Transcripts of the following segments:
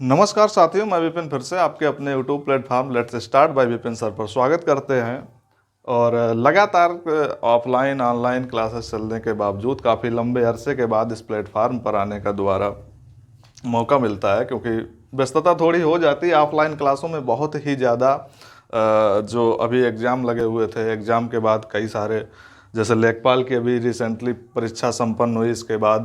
नमस्कार साथियों, मैं विपिन फिर से आपके अपने YouTube platform let's start by Vipin sir पर स्वागत करते हैं। और लगातार ऑफलाइन ऑनलाइन क्लासेस चलने के बावजूद काफ़ी लंबे अरसे के बाद इस प्लेटफॉर्म पर आने का दोबारा मौका मिलता है, क्योंकि व्यस्तता थोड़ी हो जाती है। ऑफलाइन क्लासों में बहुत ही ज़्यादा जो अभी एग्ज़ाम लगे हुए थे, एग्ज़ाम के बाद कई सारे, जैसे लेखपाल की अभी रिसेंटली परीक्षा संपन्न हुई, इसके बाद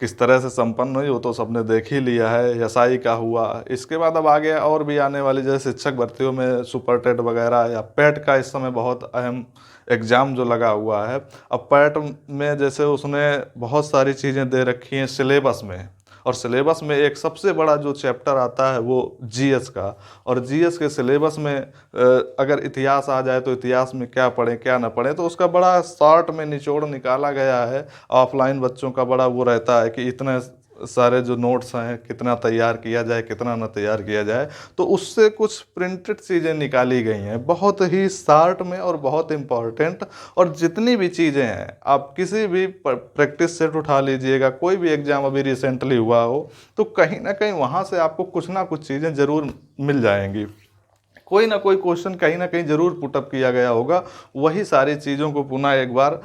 किस तरह से संपन्न हुई वो तो सबने देख ही लिया है। एसआई का हुआ, इसके बाद अब आगे और भी आने वाली जैसे शिक्षक भर्तियों में सुपर टेट वगैरह या पैट का इस समय बहुत अहम एग्ज़ाम जो लगा हुआ है। अब पैट में जैसे उसने बहुत सारी चीज़ें दे रखी हैं सिलेबस में, और सिलेबस में एक सबसे बड़ा जो चैप्टर आता है वो जीएस का। और जीएस के सिलेबस में अगर इतिहास आ जाए तो इतिहास में क्या पढ़ें क्या ना पढ़ें, तो उसका बड़ा शॉर्ट में निचोड़ निकाला गया है। ऑफलाइन बच्चों का बड़ा वो रहता है कि इतने सारे जो नोट्स हैं कितना तैयार किया जाए कितना ना तैयार किया जाए, तो उससे कुछ प्रिंटेड चीज़ें निकाली गई हैं बहुत ही शॉर्ट में और बहुत इम्पॉर्टेंट। और जितनी भी चीज़ें हैं आप किसी भी प्रैक्टिस सेट उठा लीजिएगा, कोई भी एग्ज़ाम अभी रिसेंटली हुआ हो तो कहीं ना कहीं वहाँ से आपको कुछ ना कुछ चीज़ें ज़रूर मिल जाएंगी। कोई ना कोई क्वेश्चन कहीं ना कहीं ज़रूर पुटअप किया गया होगा। वही सारी चीज़ों को पुनः एक बार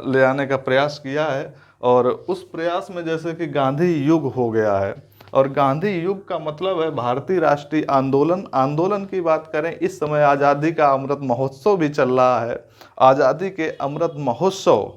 ले आने का प्रयास किया है। और उस प्रयास में जैसे कि गांधी युग हो गया है, और गांधी युग का मतलब है भारतीय राष्ट्रीय आंदोलन। आंदोलन की बात करें, इस समय आज़ादी का अमृत महोत्सव भी चल रहा है। आज़ादी के अमृत महोत्सव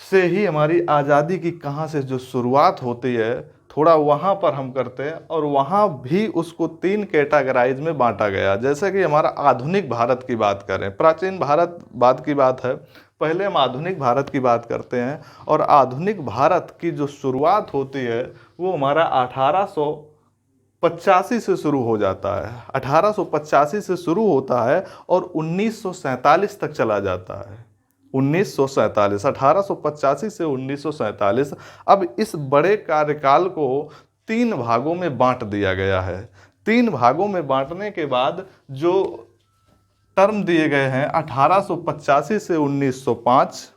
से ही हमारी आज़ादी की कहाँ से जो शुरुआत होती है, थोड़ा वहाँ पर हम करते हैं। और वहाँ भी उसको 3 कैटेगराइज में बांटा गया। जैसे कि हमारा आधुनिक भारत की बात करें, प्राचीन भारत बाद की बात है, पहले हम आधुनिक भारत की बात करते हैं। और आधुनिक भारत की जो शुरुआत होती है वो हमारा 1885 से शुरू हो जाता है। 1885 से शुरू होता है और 1947 तक चला जाता है। 1947, 1885 से 1947। अब इस बड़े कार्यकाल को 3 भागों में बांट दिया गया है। 3 भागों में बांटने के बाद जो टर्म दिए गए हैं 1885 से 1905,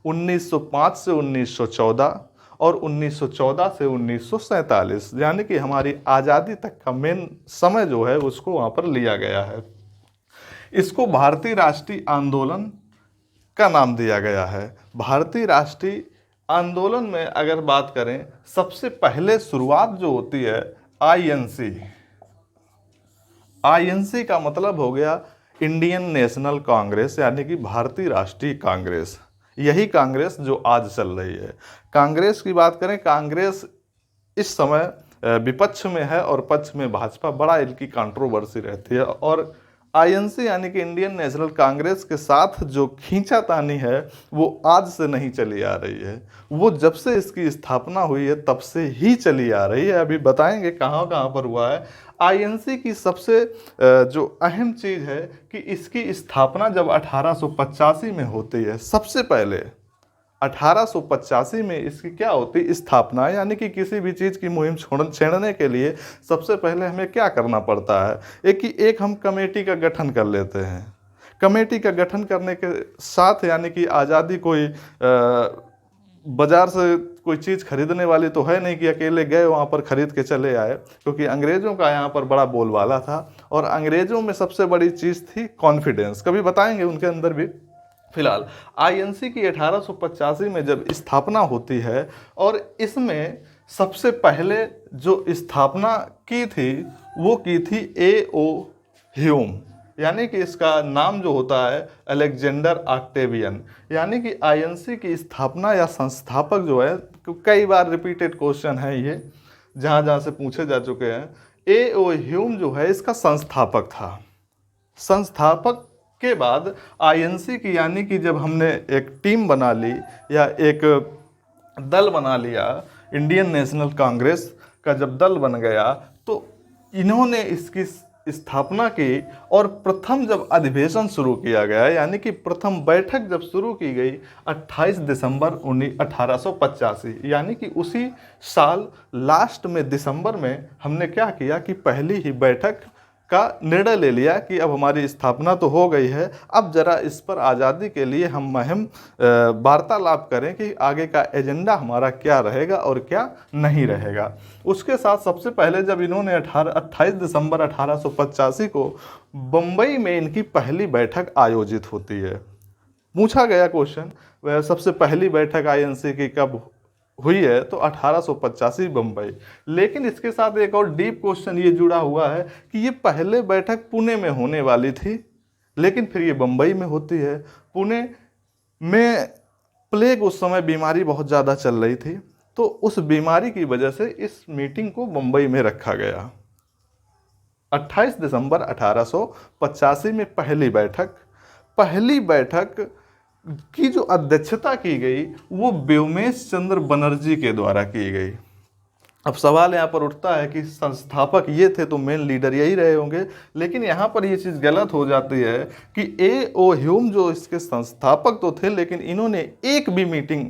1905 से 1914 और 1914 से 1947, यानी कि हमारी आज़ादी तक का मेन समय जो है उसको वहाँ पर लिया गया है। इसको भारतीय राष्ट्रीय आंदोलन का नाम दिया गया है। भारतीय राष्ट्रीय आंदोलन में अगर बात करें, सबसे पहले शुरुआत जो होती है आईएनसी। आईएनसी का मतलब हो गया इंडियन नेशनल कांग्रेस, यानी कि भारतीय राष्ट्रीय कांग्रेस। यही कांग्रेस जो आज चल रही है। कांग्रेस की बात करें, कांग्रेस इस समय विपक्ष में है और पक्ष में भाजपा, बड़ा इनकी कंट्रोवर्सी रहती है। और आईएनसी यानी कि इंडियन नेशनल कांग्रेस के साथ जो खींचातानी है वो आज से नहीं चली आ रही है, वो जब से इसकी स्थापना हुई है तब से ही चली आ रही है। अभी बताएंगे कहाँ कहाँ पर हुआ है। आईएनसी की सबसे जो अहम चीज़ है कि इसकी स्थापना जब 1885 में होती है, सबसे पहले 1885 में इसकी क्या होती स्थापना, यानी कि किसी भी चीज़ की मुहिम छेड़ने के लिए सबसे पहले हमें क्या करना पड़ता है, एक हम कमेटी का गठन कर लेते हैं। कमेटी का गठन करने के साथ, यानी कि आज़ादी कोई बाज़ार से कोई चीज़ खरीदने वाली तो है नहीं कि अकेले गए वहाँ पर खरीद के चले आए, क्योंकि अंग्रेज़ों का यहाँ पर बड़ा बोलबाला था। और अंग्रेज़ों में सबसे बड़ी चीज़ थी कॉन्फिडेंस, कभी बताएंगे उनके अंदर भी। फिलहाल आईएनसी की 1885 में जब स्थापना होती है, और इसमें सबसे पहले जो स्थापना की थी वो की थी ए.ओ. ह्यूम, यानी कि इसका नाम जो होता है अलेक्जेंडर ऑक्टेवियन। यानी कि आईएनसी की स्थापना या संस्थापक जो है, कई बार रिपीटेड क्वेश्चन है ये, जहाँ जहाँ से पूछे जा चुके हैं। ए.ओ. ह्यूम जो है इसका संस्थापक था। संस्थापक के बाद आईएनसी की, यानी कि जब हमने एक टीम बना ली या एक दल बना लिया, इंडियन नेशनल कांग्रेस का जब दल बन गया, तो इन्होंने इसकी स्थापना की। और प्रथम जब अधिवेशन शुरू किया गया, यानी कि प्रथम बैठक जब शुरू की गई 28 दिसंबर 1885, यानी कि उसी साल लास्ट में दिसंबर में हमने क्या किया कि पहली ही बैठक का निर्णय ले लिया कि अब हमारी स्थापना तो हो गई है, अब जरा इस पर आज़ादी के लिए हम मुहिम वार्तालाप करें कि आगे का एजेंडा हमारा क्या रहेगा और क्या नहीं रहेगा। उसके साथ सबसे पहले जब इन्होंने 28 दिसंबर 1885 को बम्बई में इनकी पहली बैठक आयोजित होती है। पूछा गया क्वेश्चन, वह सबसे पहली बैठक आईएनसी की कब हुई है, तो 1885 बम्बई। लेकिन इसके साथ एक और डीप क्वेश्चन ये जुड़ा हुआ है कि ये पहले बैठक पुणे में होने वाली थी, लेकिन फिर ये बम्बई में होती है। पुणे में प्लेग उस समय बीमारी बहुत ज़्यादा चल रही थी, तो उस बीमारी की वजह से इस मीटिंग को बम्बई में रखा गया। 28 दिसंबर 1885 में पहली बैठक की जो अध्यक्षता की गई वो व्योमेश चंद्र बनर्जी के द्वारा की गई। अब सवाल यहाँ पर उठता है कि संस्थापक ये थे तो मेन लीडर यही रहे होंगे, लेकिन यहाँ पर ये चीज़ गलत हो जाती है कि ए.ओ. ह्यूम जो इसके संस्थापक तो थे, लेकिन इन्होंने एक भी मीटिंग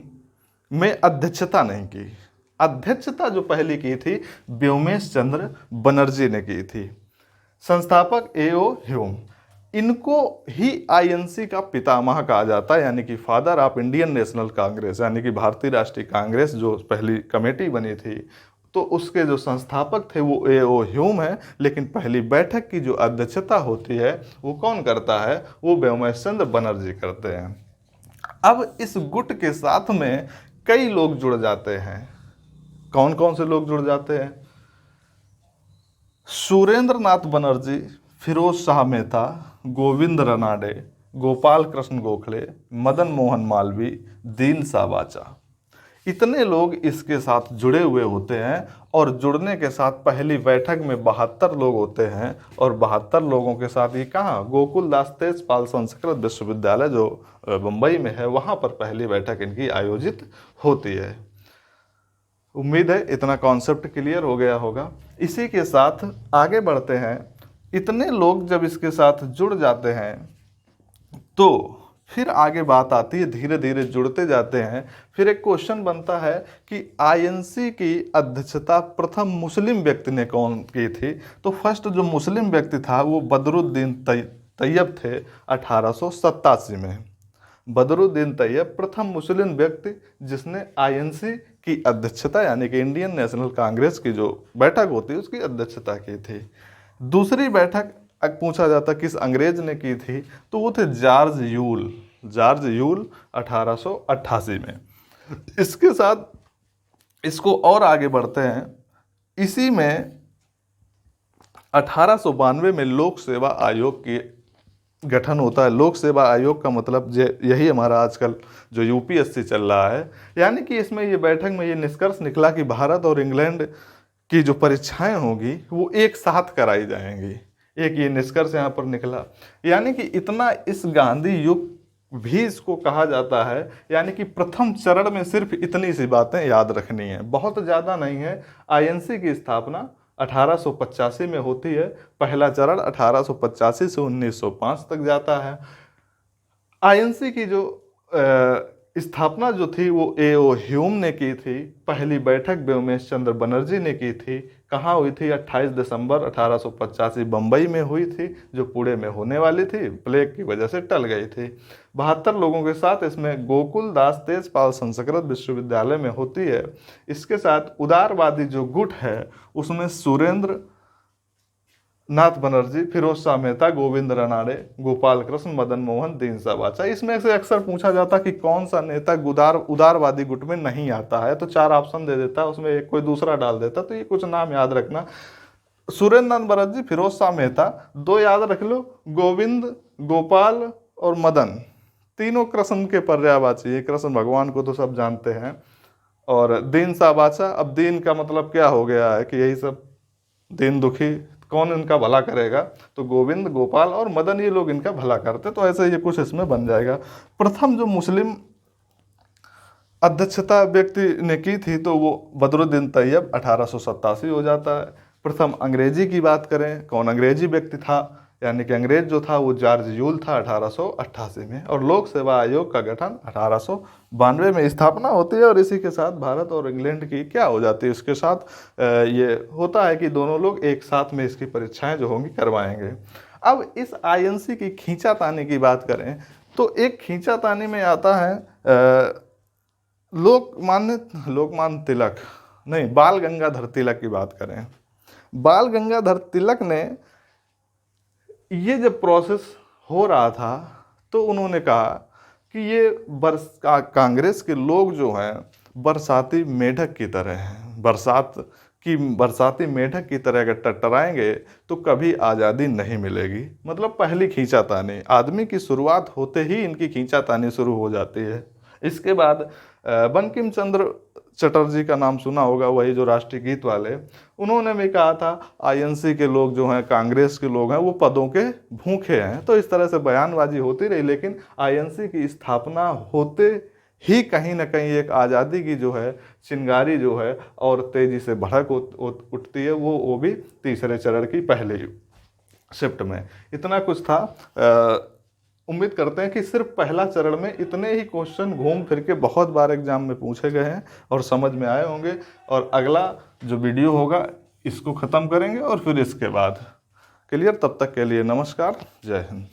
में अध्यक्षता नहीं की। अध्यक्षता जो पहली की थी व्योमेश चंद्र बनर्जी ने की थी। संस्थापक ए.ओ. ह्यूम, इनको ही आईएनसी का पितामह कहा जाता है, यानी कि father of Indian national Congress, यानी कि भारतीय राष्ट्रीय कांग्रेस जो पहली कमेटी बनी थी, तो उसके जो संस्थापक थे वो ए.ओ. ह्यूम है। लेकिन पहली बैठक की जो अध्यक्षता होती है वो कौन करता है, वो व्योमेश चंद्र बनर्जी करते हैं। अब इस गुट के साथ में कई लोग जुड़ जाते हैं। कौन कौन से लोग जुड़ जाते हैं? सुरेंद्र नाथ बनर्जी, फिरोज शाह मेहता, गोविंद रनाडे, गोपाल कृष्ण गोखले, मदन मोहन मालवीय, दीन शाह वाचा, इतने लोग इसके साथ जुड़े हुए होते हैं। और जुड़ने के साथ पहली बैठक में 72 लोग होते हैं, और 72 लोगों के साथ ये कहाँ, गोकुल दास तेजपाल संस्कृत विश्वविद्यालय जो बम्बई में है, वहाँ पर पहली बैठक इनकी आयोजित होती है। उम्मीद है इतना कॉन्सेप्ट क्लियर हो गया होगा। इसी के साथ आगे बढ़ते हैं। इतने लोग जब इसके साथ जुड़ जाते हैं तो फिर आगे बात आती है, धीरे धीरे जुड़ते जाते हैं। फिर एक क्वेश्चन बनता है कि आईएनसी की अध्यक्षता प्रथम मुस्लिम व्यक्ति ने कौन की थी? तो फर्स्ट जो मुस्लिम व्यक्ति था वो बदरुद्दीन तैयब थे 1887 में। बदरुद्दीन तैयब प्रथम मुस्लिम व्यक्ति जिसने आईएनसी की अध्यक्षता, यानी कि इंडियन नेशनल कांग्रेस की जो बैठक होती है उसकी अध्यक्षता की थी। दूसरी बैठक पूछा जाता किस अंग्रेज ने की थी, तो वो थे जॉर्ज यूल 1888 में। इसके साथ इसको और आगे बढ़ते हैं। इसी में 1892 में लोक सेवा आयोग की गठन होता है। लोक सेवा आयोग का मतलब यही हमारा आजकल जो यूपीएससी चल रहा है, यानी कि इसमें ये बैठक में ये निष्कर्ष निकला कि भारत और इंग्लैंड की जो परीक्षाएं होगी वो एक साथ कराई जाएंगी। एक ये निष्कर्ष यहाँ पर निकला, यानी कि इतना इस गांधी युग भी इसको कहा जाता है। यानी कि प्रथम चरण में सिर्फ इतनी सी बातें याद रखनी है, बहुत ज़्यादा नहीं है। आईएनसी की स्थापना 1885 में होती है। पहला चरण 1885 से 1905 तक जाता है। आईएनसी की जो स्थापना जो थी वो ए.ओ. ह्यूम ने की थी। पहली बैठक व्योमेश चंद्र बनर्जी ने की थी। कहाँ हुई थी? 28 दिसंबर 1885 बम्बई में हुई थी, जो पुणे में होने वाली थी, प्लेग की वजह से टल गई थी। 72 लोगों के साथ इसमें गोकुल दास तेजपाल संस्कृत विश्वविद्यालय में होती है। इसके साथ उदारवादी जो गुट है उसमें सुरेंद्र नाथ बनर्जी, फिरोज शाह मेहता, गोविंद रनाडे, गोपाल कृष्ण, मदन मोहन, दीन शाह वाचा। इसमें से अक्सर पूछा जाता कि कौन सा नेता उदारवादी गुट में नहीं आता है, तो 4 ऑप्शन दे देता, उसमें एक कोई दूसरा डाल देता। तो ये कुछ नाम याद रखना, सुरेंद्र नाथ बनर्जी, फिरोज शाह मेहता, 2 याद रख लो, गोविंद, गोपाल और मदन, तीनों कृष्ण के पर्यायवाची है। कृष्ण भगवान को तो सब जानते हैं। और दीन शाह वाचा, अब दीन का मतलब क्या हो गया है कि यही सब दीन दुखी, कौन इनका भला करेगा, तो गोविंद, गोपाल और मदन ये लोग इनका भला करते। तो ऐसे ये कुछ इसमें बन जाएगा। प्रथम जो मुस्लिम अध्यक्षता व्यक्ति ने की थी तो वो बदरुद्दीन तैयब 1887 हो जाता है। प्रथम अंग्रेजी की बात करें, कौन अंग्रेजी व्यक्ति था, यानी कि अंग्रेज जो था वो जॉर्ज यूल था 1888 में, और लोक सेवा आयोग का गठन 1892 में स्थापना होती है। और इसी के साथ भारत और इंग्लैंड की क्या हो जाती है, उसके साथ ये होता है कि दोनों लोग एक साथ में इसकी परीक्षाएं जो होंगी करवाएंगे। अब इस आईएनसी की खींचातानी की बात करें तो एक खींचातानी में आता है लोकमान्य तिलक, नहीं, बाल गंगाधर तिलक की बात करें। बाल गंगाधर तिलक ने ये जब प्रोसेस हो रहा था तो उन्होंने कहा कि ये कांग्रेस के लोग जो हैं बरसाती मेढक की तरह हैं, बरसाती मेढक की तरह अगर टटराएंगे तो कभी आज़ादी नहीं मिलेगी। मतलब पहली खींचातानी, आदमी की शुरुआत होते ही इनकी खींचातानी शुरू हो जाती है। इसके बाद बंकिम चंद्र चटर्जी का नाम सुना होगा, वही जो राष्ट्रीय गीत वाले, उन्होंने भी कहा था आईएनसी के लोग जो हैं, कांग्रेस के लोग हैं, वो पदों के भूखे हैं। तो इस तरह से बयानबाजी होती रही, लेकिन आईएनसी की स्थापना होते ही कहीं ना कहीं एक आज़ादी की जो है चिंगारी जो है और तेज़ी से भड़क उठती है, वो भी तीसरे चरण की पहले शिफ्ट में। इतना कुछ था। उम्मीद करते हैं कि सिर्फ पहला चरण में इतने ही क्वेश्चन घूम फिर के बहुत बार एग्जाम में पूछे गए हैं और समझ में आए होंगे। और अगला जो वीडियो होगा इसको ख़त्म करेंगे और फिर इसके बाद क्लियर। तब तक के लिए नमस्कार, जय हिंद।